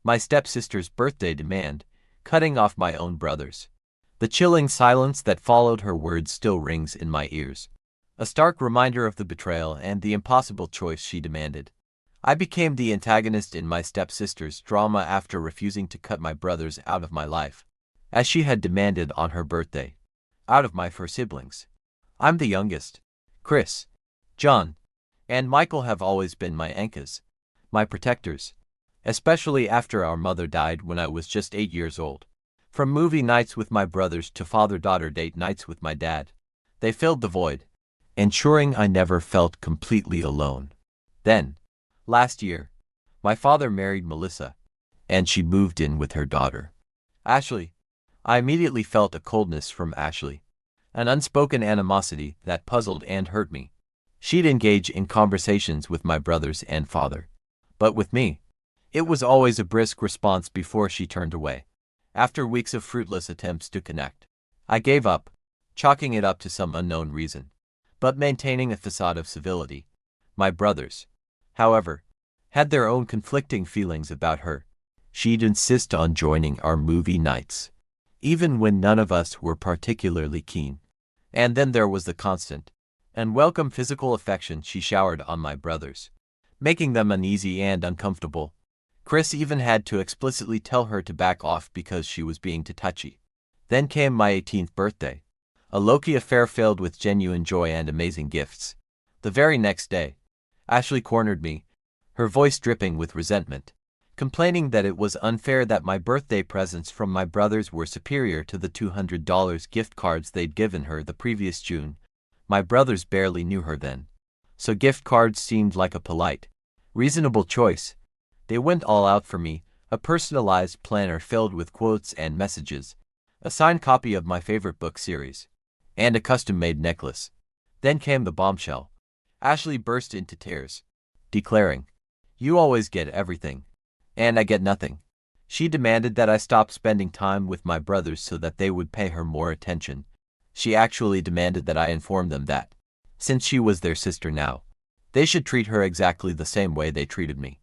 My stepsister's birthday demand, cutting off my own brother's. The chilling silence that followed her words still rings in my ears. A stark reminder of the betrayal and the impossible choice she demanded. I became the antagonist in my stepsister's drama after refusing to cut my brothers out of my life, as she had demanded on her birthday. Out of my 4 siblings, I'm the youngest. Chris, John, and Michael have always been my anchors, my protectors, especially after our mother died when I was just 8 years old. From movie nights with my brothers to father-daughter date nights with my dad, they filled the void, ensuring I never felt completely alone. Then, last year, my father married Melissa, and she moved in with her daughter, Ashley. I immediately felt a coldness from Ashley, an unspoken animosity that puzzled and hurt me. She'd engage in conversations with my brothers and father, but with me, it was always a brisk response before she turned away. After weeks of fruitless attempts to connect, I gave up, chalking it up to some unknown reason, but maintaining a facade of civility. My brothers, however, had their own conflicting feelings about her. She'd insist on joining our movie nights, even when none of us were particularly keen. And then there was the constant and welcome physical affection she showered on my brothers, making them uneasy and uncomfortable. Chris even had to explicitly tell her to back off because she was being too touchy. Then came my 18th birthday, a low-key affair filled with genuine joy and amazing gifts. The very next day, Ashley cornered me, her voice dripping with resentment, complaining that it was unfair that my birthday presents from my brothers were superior to the $200 gift cards they'd given her the previous June. My brothers barely knew her then, so gift cards seemed like a polite, reasonable choice. They went all out for me, a personalized planner filled with quotes and messages, a signed copy of my favorite book series, and a custom-made necklace. Then came the bombshell. Ashley burst into tears, declaring, "You always get everything, and I get nothing." She demanded that I stop spending time with my brothers so that they would pay her more attention. She actually demanded that I inform them that, since she was their sister now, they should treat her exactly the same way they treated me.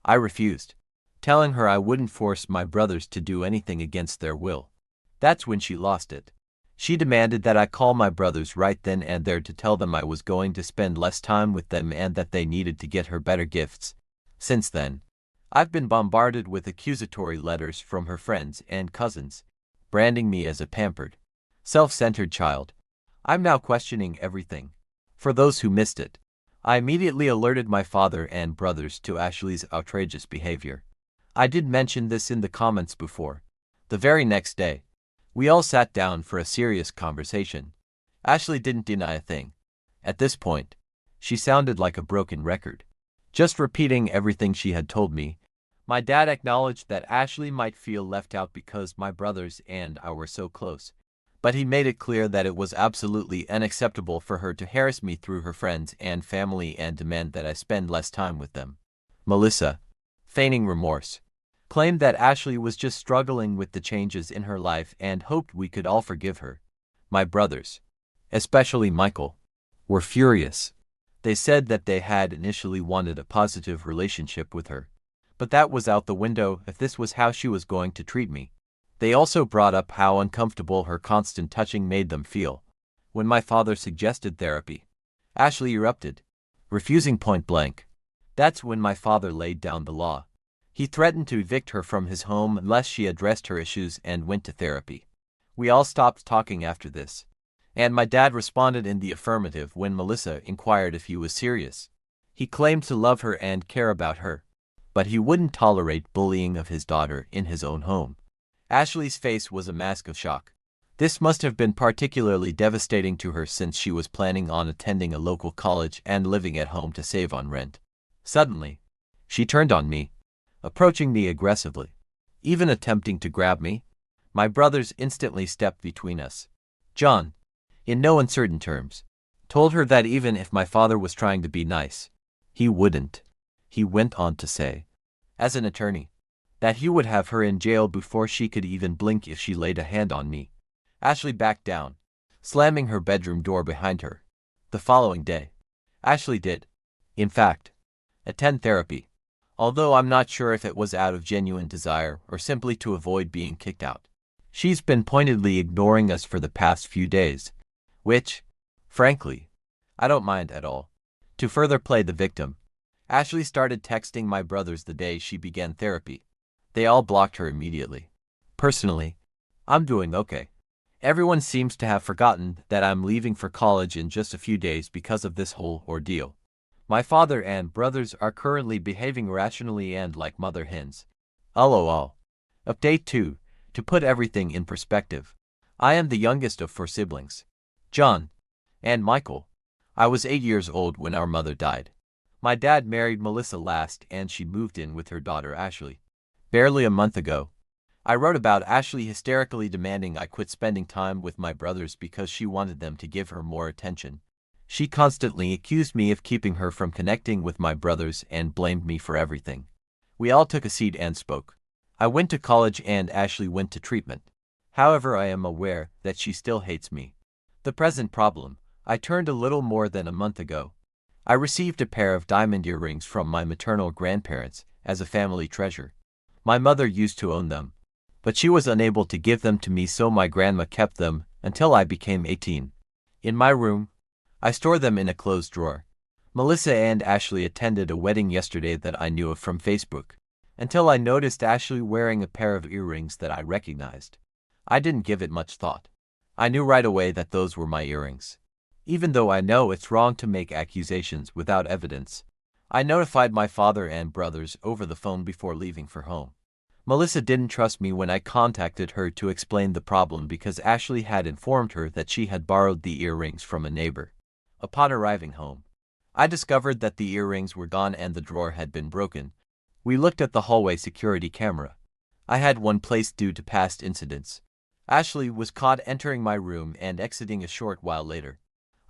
I refused, telling her I wouldn't force my brothers to do anything against their will. That's when she lost it. She demanded that I call my brothers right then and there to tell them I was going to spend less time with them and that they needed to get her better gifts. Since then, I've been bombarded with accusatory letters from her friends and cousins, branding me as a pampered, self-centered child. I'm now questioning everything. For those who missed it, I immediately alerted my father and brothers to Ashley's outrageous behavior. I did mention this in the comments before. The very next day, we all sat down for a serious conversation. Ashley didn't deny a thing. At this point, she sounded like a broken record, just repeating everything she had told me. My dad acknowledged that Ashley might feel left out because my brothers and I were so close, but he made it clear that it was absolutely unacceptable for her to harass me through her friends and family and demand that I spend less time with them. Melissa, feigning remorse, claimed that Ashley was just struggling with the changes in her life and hoped we could all forgive her. My brothers, especially Michael, were furious. They said that they had initially wanted a positive relationship with her, but that was out the window if this was how she was going to treat me. They also brought up how uncomfortable her constant touching made them feel. When my father suggested therapy, Ashley erupted, refusing point blank. That's when my father laid down the law. He threatened to evict her from his home unless she addressed her issues and went to therapy. We all stopped talking after this, and my dad responded in the affirmative when Melissa inquired if he was serious. He claimed to love her and care about her, but he wouldn't tolerate bullying of his daughter in his own home. Ashley's face was a mask of shock. This must have been particularly devastating to her since she was planning on attending a local college and living at home to save on rent. Suddenly, she turned on me, approaching me aggressively, even attempting to grab me. My brothers instantly stepped between us. John, in no uncertain terms, told her that even if my father was trying to be nice, he wouldn't. He went on to say, as an attorney, that he would have her in jail before she could even blink if she laid a hand on me. Ashley backed down, slamming her bedroom door behind her. The following day, Ashley did, in fact, attend therapy, although I'm not sure if it was out of genuine desire or simply to avoid being kicked out. She's been pointedly ignoring us for the past few days, which, frankly, I don't mind at all. To further play the victim, Ashley started texting my brothers the day she began therapy. They all blocked her immediately. Personally, I'm doing okay. Everyone seems to have forgotten that I'm leaving for college in just a few days because of this whole ordeal. My father and brothers are currently behaving rationally and like mother hens. LOL. Update 2. To put everything in perspective, I am the youngest of 4 siblings. John and Michael. I was 8 years old when our mother died. My dad married Melissa last and she moved in with her daughter Ashley. Barely a month ago, I wrote about Ashley hysterically demanding I quit spending time with my brothers because she wanted them to give her more attention. She constantly accused me of keeping her from connecting with my brothers and blamed me for everything. We all took a seat and spoke. I went to college and Ashley went to treatment. However, I am aware that she still hates me. The present problem, I turned a little more than a month ago. I received a pair of diamond earrings from my maternal grandparents as a family treasure. My mother used to own them, but she was unable to give them to me, so my grandma kept them until I became 18. In my room, I store them in a closed drawer. Melissa and Ashley attended a wedding yesterday that I knew of from Facebook, until I noticed Ashley wearing a pair of earrings that I recognized. I didn't give it much thought. I knew right away that those were my earrings. Even though I know it's wrong to make accusations without evidence, I notified my father and brothers over the phone before leaving for home. Melissa didn't trust me when I contacted her to explain the problem because Ashley had informed her that she had borrowed the earrings from a neighbor. Upon arriving home, I discovered that the earrings were gone and the drawer had been broken. We looked at the hallway security camera. I had one placed due to past incidents. Ashley was caught entering my room and exiting a short while later.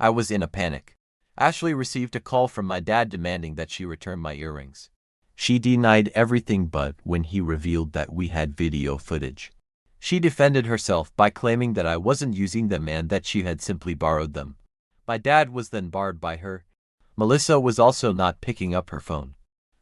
I was in a panic. Ashley received a call from my dad demanding that she return my earrings. She denied everything but when he revealed that we had video footage. She defended herself by claiming that I wasn't using them and that she had simply borrowed them. My dad was then barred by her. Melissa was also not picking up her phone.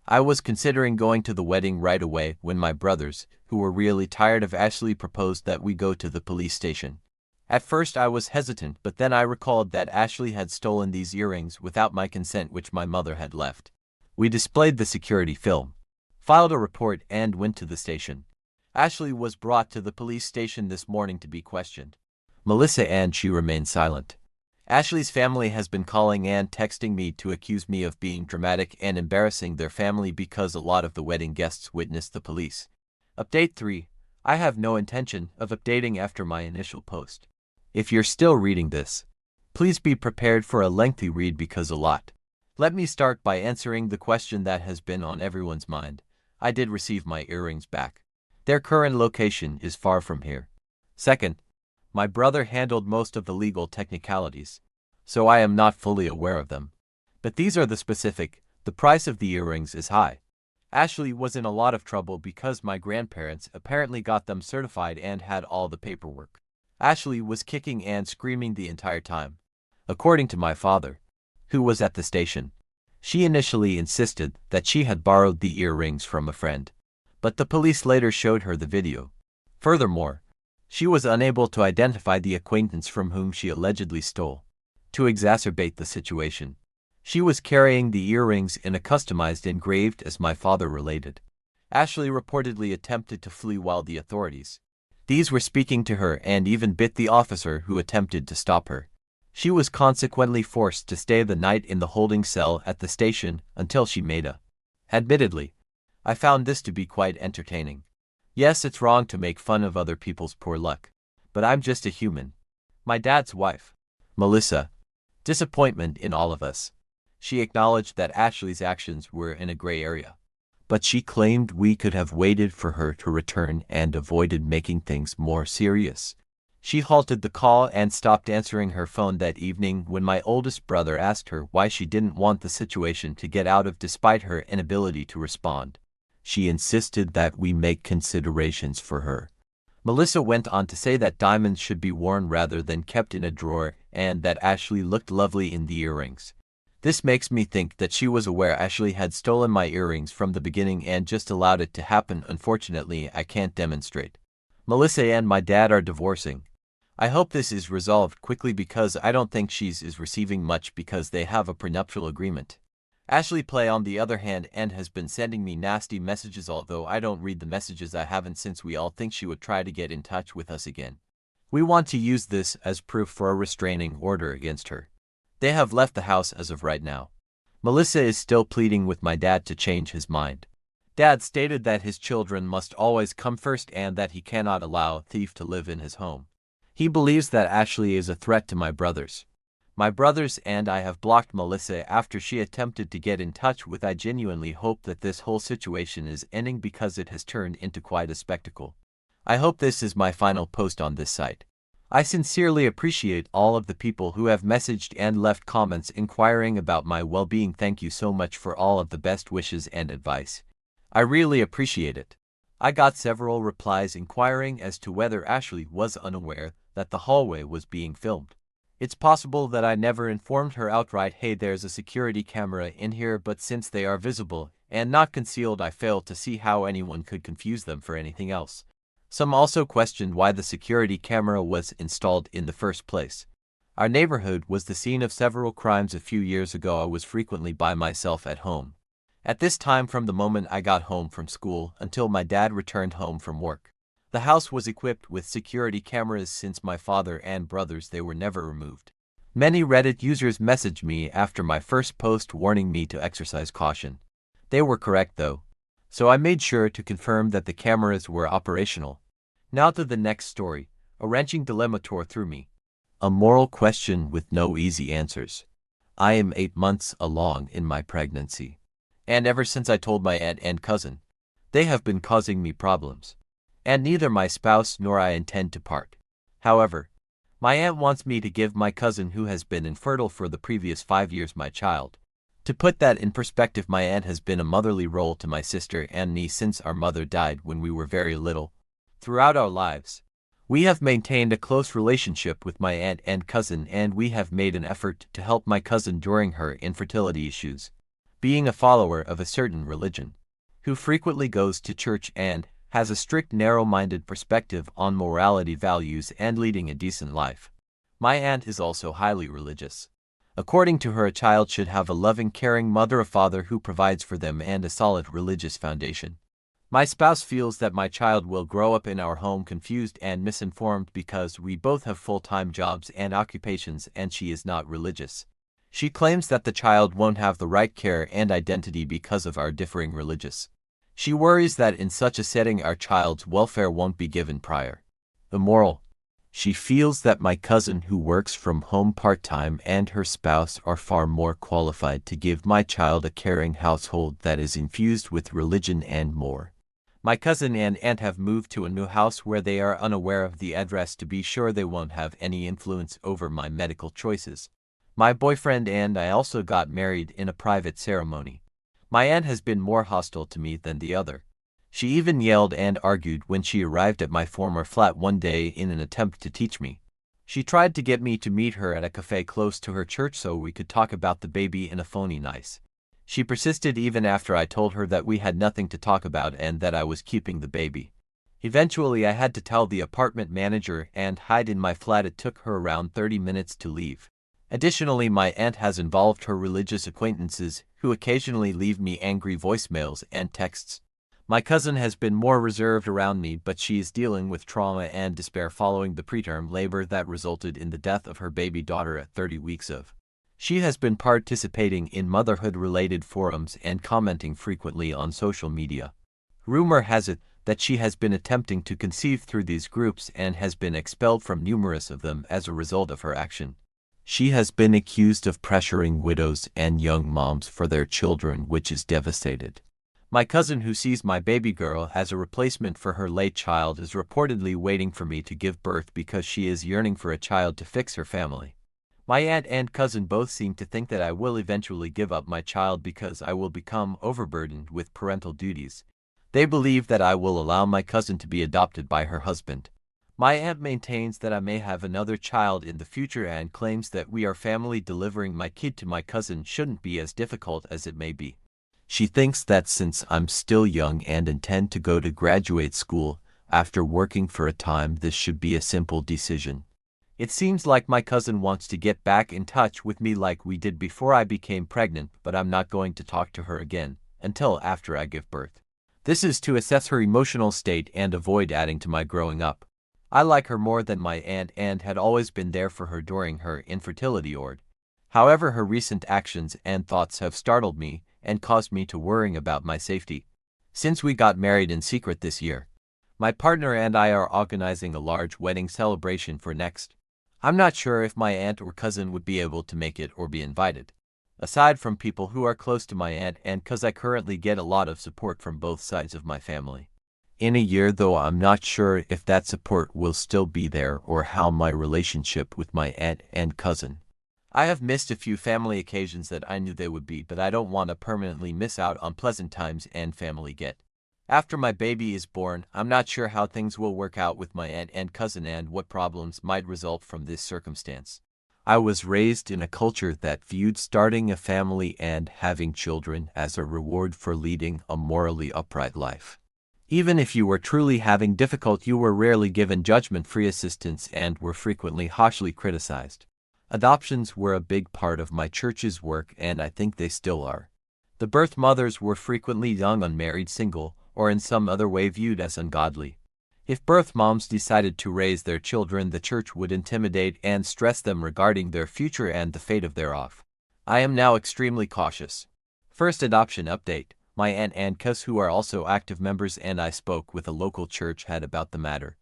I was considering going to the wedding right away when my brothers, who were really tired of Ashley, proposed that we go to the police station. At first I was hesitant, but then I recalled that Ashley had stolen these earrings without my consent, which my mother had left. We displayed the security film, filed a report, and went to the station. Ashley was brought to the police station this morning to be questioned. Melissa and she remained silent. Ashley's family has been calling and texting me to accuse me of being dramatic and embarrassing their family because a lot of the wedding guests witnessed the police. Update 3. I have no intention of updating after my initial post. If you're still reading this, please be prepared for a lengthy read because a lot. Let me start by answering the question that has been on everyone's mind. I did receive my earrings back. Their current location is far from here. Second, my brother handled most of the legal technicalities, so I am not fully aware of them. But these are the specific. The price of the earrings is high. Ashley was in a lot of trouble because my grandparents apparently got them certified and had all the paperwork. Ashley was kicking and screaming the entire time. According to my father, who was at the station, she initially insisted that she had borrowed the earrings from a friend, but the police later showed her the video. Furthermore, she was unable to identify the acquaintance from whom she allegedly stole. To exacerbate the situation, she was carrying the earrings in a customized engraved, as my father related. Ashley reportedly attempted to flee while the authorities. These were speaking to her and even bit the officer who attempted to stop her. She was consequently forced to stay the night in the holding cell at the station until she made a. Admittedly, I found this to be quite entertaining. Yes, it's wrong to make fun of other people's poor luck, but I'm just a human. My dad's wife, Melissa, disappointment in all of us. She acknowledged that Ashley's actions were in a gray area, but she claimed we could have waited for her to return and avoided making things more serious. She halted the call and stopped answering her phone that evening when my oldest brother asked her why she didn't want the situation to get out of despite her inability to respond. She insisted that we make considerations for her. Melissa went on to say that diamonds should be worn rather than kept in a drawer and that Ashley looked lovely in the earrings. This makes me think that she was aware Ashley had stolen my earrings from the beginning and just allowed it to happen. Unfortunately, I can't demonstrate. Melissa and my dad are divorcing. I hope this is resolved quickly because I don't think she's is receiving much because they have a prenuptial agreement. Ashley Play on the other hand and has been sending me nasty messages, although I don't read the messages. I haven't, since we all think she would try to get in touch with us again. We want to use this as proof for a restraining order against her. They have left the house as of right now. Melissa is still pleading with my dad to change his mind. Dad stated that his children must always come first and that he cannot allow a thief to live in his home. He believes that Ashley is a threat to my brothers. My brothers and I have blocked Melissa after she attempted to get in touch with. I genuinely hope that this whole situation is ending because it has turned into quite a spectacle. I hope this is my final post on this site. I sincerely appreciate all of the people who have messaged and left comments inquiring about my well-being. Thank you so much for all of the best wishes and advice. I really appreciate it. I got several replies inquiring as to whether Ashley was unaware that the hallway was being filmed. It's possible that I never informed her outright, hey, there's a security camera in here, but since they are visible and not concealed, I fail to see how anyone could confuse them for anything else. Some also questioned why the security camera was installed in the first place. Our neighborhood was the scene of several crimes a few years ago. I was frequently by myself at home. At this time, from the moment I got home from school until my dad returned home from work. The house was equipped with security cameras. Since my father and brothers, they were never removed. Many Reddit users messaged me after my first post warning me to exercise caution. They were correct though. So I made sure to confirm that the cameras were operational. Now to the next story. A wrenching dilemma tore through me. A moral question with no easy answers. I am 8 months along in my pregnancy. And ever since I told my aunt and cousin, they have been causing me problems. And neither my spouse nor I intend to part. However, my aunt wants me to give my cousin, who has been infertile for the previous 5 years, my child. To put that in perspective, my aunt has been a motherly role to my sister and me since our mother died when we were very little. Throughout our lives, we have maintained a close relationship with my aunt and cousin, and we have made an effort to help my cousin during her infertility issues. Being a follower of a certain religion, who frequently goes to church and has a strict, narrow-minded perspective on morality, values, and leading a decent life. My aunt is also highly religious. According to her, a child should have a loving, caring mother, a father who provides for them, and a solid religious foundation. My spouse feels that my child will grow up in our home confused and misinformed because we both have full-time jobs and occupations and she is not religious. She claims that the child won't have the right care and identity because of our differing religious. She worries that in such a setting our child's welfare won't be given prior. The moral. She feels that my cousin, who works from home part-time, and her spouse are far more qualified to give my child a caring household that is infused with religion and more. My cousin and aunt have moved to a new house where they are unaware of the address to be sure they won't have any influence over my medical choices. My boyfriend and I also got married in a private ceremony. My aunt has been more hostile to me than the other. She even yelled and argued when she arrived at my former flat one day in an attempt to teach me. She tried to get me to meet her at a cafe close to her church so we could talk about the baby in a phony nice. She persisted even after I told her that we had nothing to talk about and that I was keeping the baby. Eventually I had to tell the apartment manager and hide in my flat. It took her around 30 minutes to leave. Additionally, my aunt has involved her religious acquaintances, who occasionally leave me angry voicemails and texts. My cousin has been more reserved around me, but she is dealing with trauma and despair following the preterm labor that resulted in the death of her baby daughter at 30 weeks of. She has been participating in motherhood-related forums and commenting frequently on social media. Rumor has it that she has been attempting to conceive through these groups and has been expelled from numerous of them as a result of her action. She has been accused of pressuring widows and young moms for their children, which is devastated. My cousin, who sees my baby girl as a replacement for her late child, is reportedly waiting for me to give birth because she is yearning for a child to fix her family. My aunt and cousin both seem to think that I will eventually give up my child because I will become overburdened with parental duties. They believe that I will allow my cousin to be adopted by her husband. My aunt maintains that I may have another child in the future and claims that we are family. Delivering my kid to my cousin shouldn't be as difficult as it may be. She thinks that since I'm still young and intend to go to graduate school after working for a time, this should be a simple decision. It seems like my cousin wants to get back in touch with me like we did before I became pregnant, but I'm not going to talk to her again until after I give birth. This is to assess her emotional state and avoid adding to my growing up. I like her more than my aunt and had always been there for her during her infertility ordeal. However, her recent actions and thoughts have startled me and caused me to worrying about my safety. Since we got married in secret this year, my partner and I are organizing a large wedding celebration for next. I'm not sure if my aunt or cousin would be able to make it or be invited. Aside from people who are close to my aunt and cuz I currently get a lot of support from both sides of my family. In a year though, I'm not sure if that support will still be there or how my relationship with my aunt and cousin. I have missed a few family occasions that I knew they would be, but I don't want to permanently miss out on pleasant times and family get. After my baby is born, I'm not sure how things will work out with my aunt and cousin and what problems might result from this circumstance. I was raised in a culture that viewed starting a family and having children as a reward for leading a morally upright life. Even if you were truly having difficulty, you were rarely given judgment-free assistance and were frequently harshly criticized. Adoptions were a big part of my church's work, and I think they still are. The birth mothers were frequently young, unmarried, single, or in some other way viewed as ungodly. If birth moms decided to raise their children, the church would intimidate and stress them regarding their future and the fate of their offspring. I am now extremely cautious. First adoption update. My aunt and cousin, who are also active members, and I spoke with a local church head about the matter.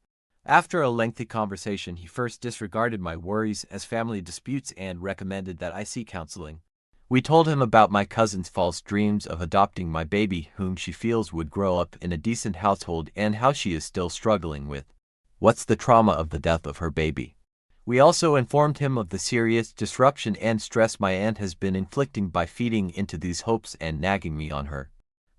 After a lengthy conversation, he first disregarded my worries as family disputes and recommended that I seek counseling. We told him about my cousin's false dreams of adopting my baby, whom she feels would grow up in a decent household, and how she is still struggling with what's the trauma of the death of her baby. We also informed him of the serious disruption and stress my aunt has been inflicting by feeding into these hopes and nagging me on her.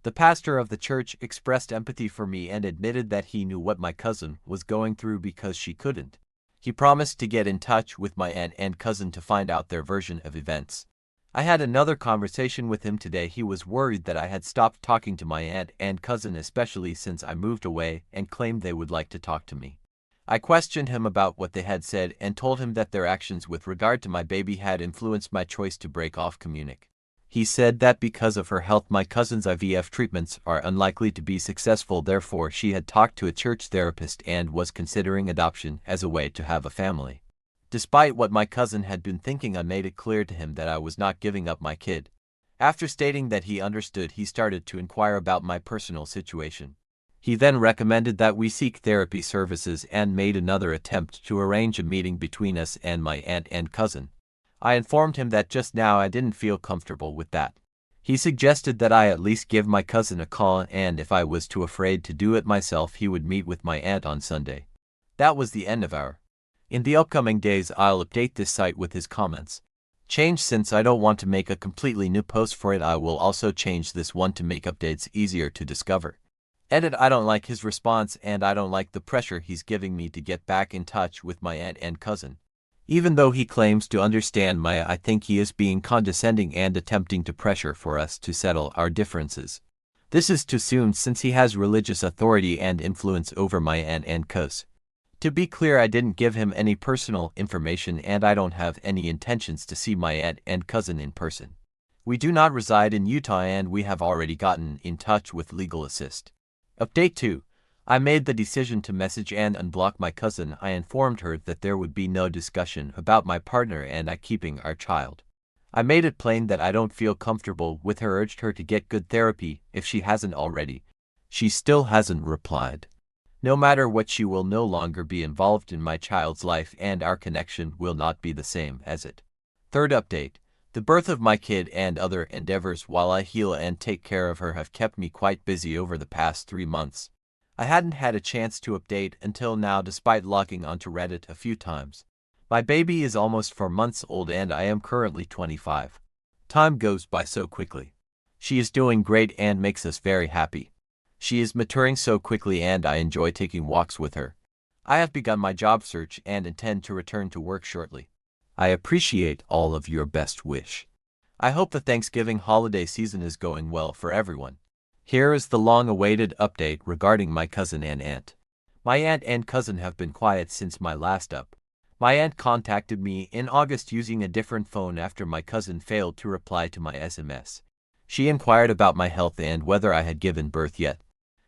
The pastor of the church expressed empathy for me and admitted that he knew what my cousin was going through because she couldn't. He promised to get in touch with my aunt and cousin to find out their version of events. I had another conversation with him today. He was worried that I had stopped talking to my aunt and cousin, especially since I moved away, and claimed they would like to talk to me. I questioned him about what they had said and told him that their actions with regard to my baby had influenced my choice to break off communication. He said that because of her health, my cousin's IVF treatments are unlikely to be successful. Therefore, she had talked to a church therapist and was considering adoption as a way to have a family. Despite what my cousin had been thinking, I made it clear to him that I was not giving up my kid. After stating that he understood, he started to inquire about my personal situation. He then recommended that we seek therapy services and made another attempt to arrange a meeting between us and my aunt and cousin. I informed him that just now I didn't feel comfortable with that. He suggested that I at least give my cousin a call, and if I was too afraid to do it myself, he would meet with my aunt on Sunday. That was the end of our. In the upcoming days, I'll update this site with his comments. Change, since I don't want to make a completely new post for it. I will also change this one to make updates easier to discover. Edit. I don't like his response, and I don't like the pressure he's giving me to get back in touch with my aunt and cousin. Even though he claims to understand I think he is being condescending and attempting to pressure for us to settle our differences. This is too soon, since he has religious authority and influence over my aunt and cousin. To be clear, I didn't give him any personal information, and I don't have any intentions to see my aunt and cousin in person. We do not reside in Utah, and we have already gotten in touch with legal assist. Update 2. I made the decision to message and unblock my cousin. I informed her that there would be no discussion about my partner and I keeping our child. I made it plain that I don't feel comfortable with her, urged her to get good therapy if she hasn't already. She still hasn't replied. No matter what, she will no longer be involved in my child's life, and our connection will not be the same as it. Third update. The birth of my kid and other endeavors while I heal and take care of her have kept me quite busy over the past 3 months. I hadn't had a chance to update until now, despite logging onto Reddit a few times. My baby is almost 4 months old and I am currently 25. Time goes by so quickly. She is doing great and makes us very happy. She is maturing so quickly and I enjoy taking walks with her. I have begun my job search and intend to return to work shortly. I appreciate all of your best wish. I hope the Thanksgiving holiday season is going well for everyone. Here is the long-awaited update regarding my cousin and aunt. My aunt and cousin have been quiet since my last up. My aunt contacted me in August using a different phone after my cousin failed to reply to my SMS. She inquired about my health and whether I had given birth yet.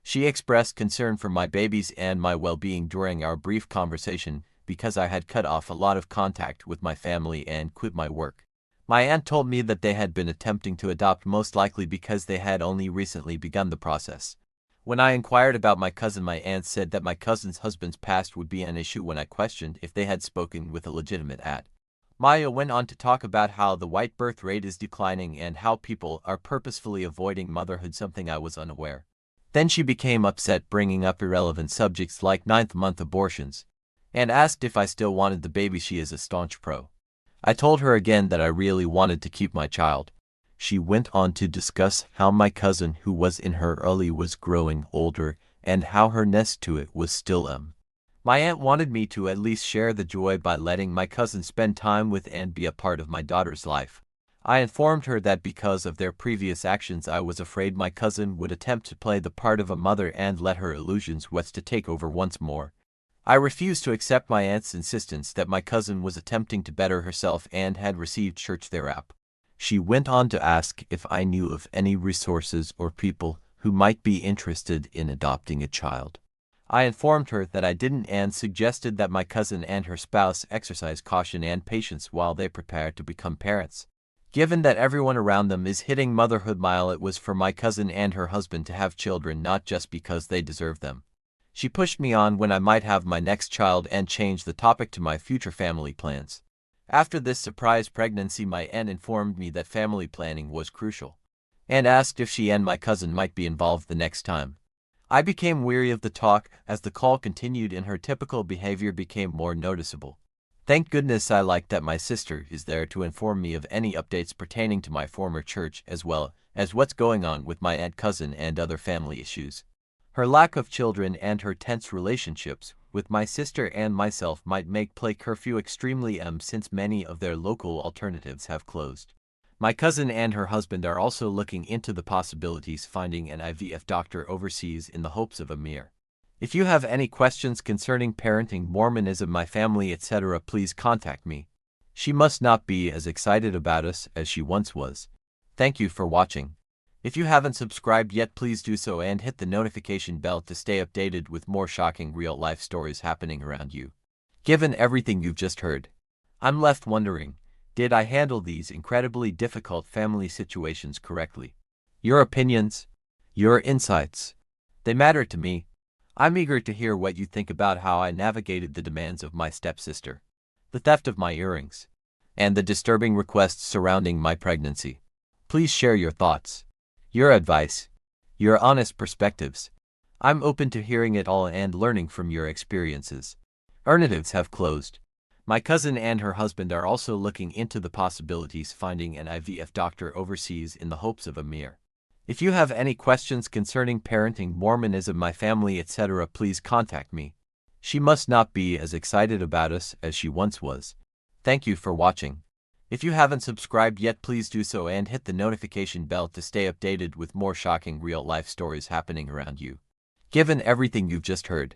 She expressed concern for my babies and my well-being during our brief conversation because I had cut off a lot of contact with my family and quit my work. My aunt told me that they had been attempting to adopt, most likely because they had only recently begun the process. When I inquired about my cousin, my aunt said that my cousin's husband's past would be an issue when I questioned if they had spoken with a legitimate aunt. Maya went on to talk about how the white birth rate is declining and how people are purposefully avoiding motherhood, something I was unaware. Then she became upset, bringing up irrelevant subjects like ninth-month abortions, and asked if I still wanted the baby. She is a staunch pro. I told her again that I really wanted to keep my child. She went on to discuss how my cousin, who was in her early, was growing older and how her nest to it was still My aunt wanted me to at least share the joy by letting my cousin spend time with and be a part of my daughter's life. I informed her that because of their previous actions, I was afraid my cousin would attempt to play the part of a mother and let her illusions West to take over once more. I refused to accept my aunt's insistence that my cousin was attempting to better herself and had received church therapy. She went on to ask if I knew of any resources or people who might be interested in adopting a child. I informed her that I didn't and suggested that my cousin and her spouse exercise caution and patience while they prepare to become parents. Given that everyone around them is hitting motherhood mile, it was for my cousin and her husband to have children, not just because they deserve them. She pushed me on when I might have my next child and changed the topic to my future family plans. After this surprise pregnancy, my aunt informed me that family planning was crucial, and asked if she and my cousin might be involved the next time. I became weary of the talk as the call continued and her typical behavior became more noticeable. Thank goodness I like that my sister is there to inform me of any updates pertaining to my former church as well as what's going on with my aunt, cousin, and other family issues. Her lack of children and her tense relationships with my sister and myself might make play curfew extremely since many of their local alternatives have closed. My cousin and her husband are also looking into the possibilities finding an IVF doctor overseas in the hopes of a mirror. If you have any questions concerning parenting, Mormonism, my family, etc., please contact me. She must not be as excited about us as she once was. Thank you for watching. If you haven't subscribed yet, please do so and hit the notification bell to stay updated with more shocking real-life stories happening around you. Given everything you've just heard, I'm left wondering, did I handle these incredibly difficult family situations correctly? Your opinions, your insights, they matter to me. I'm eager to hear what you think about how I navigated the demands of my stepsister, the theft of my earrings, and the disturbing requests surrounding my pregnancy. Please share your thoughts, your advice, your honest perspectives. I'm open to hearing it all and learning from your experiences. Alternatives have closed. My cousin and her husband are also looking into the possibilities finding an IVF doctor overseas in the hopes of a mirror. If you have any questions concerning parenting, Mormonism, my family, etc., please contact me. She must not be as excited about us as she once was. Thank you for watching. If you haven't subscribed yet, please do so and hit the notification bell to stay updated with more shocking real-life stories happening around you. Given everything you've just heard,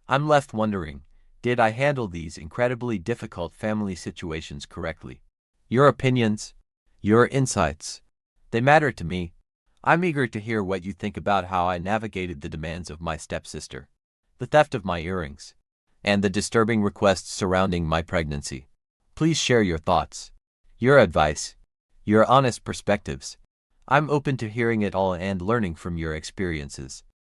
I'm left wondering, did I handle these incredibly difficult family situations correctly? Your opinions, your insights, they matter to me. I'm eager to hear what you think about how I navigated the demands of my stepsister, the theft of my earrings, and the disturbing requests surrounding my pregnancy. Please share your thoughts, your advice, your honest perspectives. I'm open to hearing it all and learning from your experiences.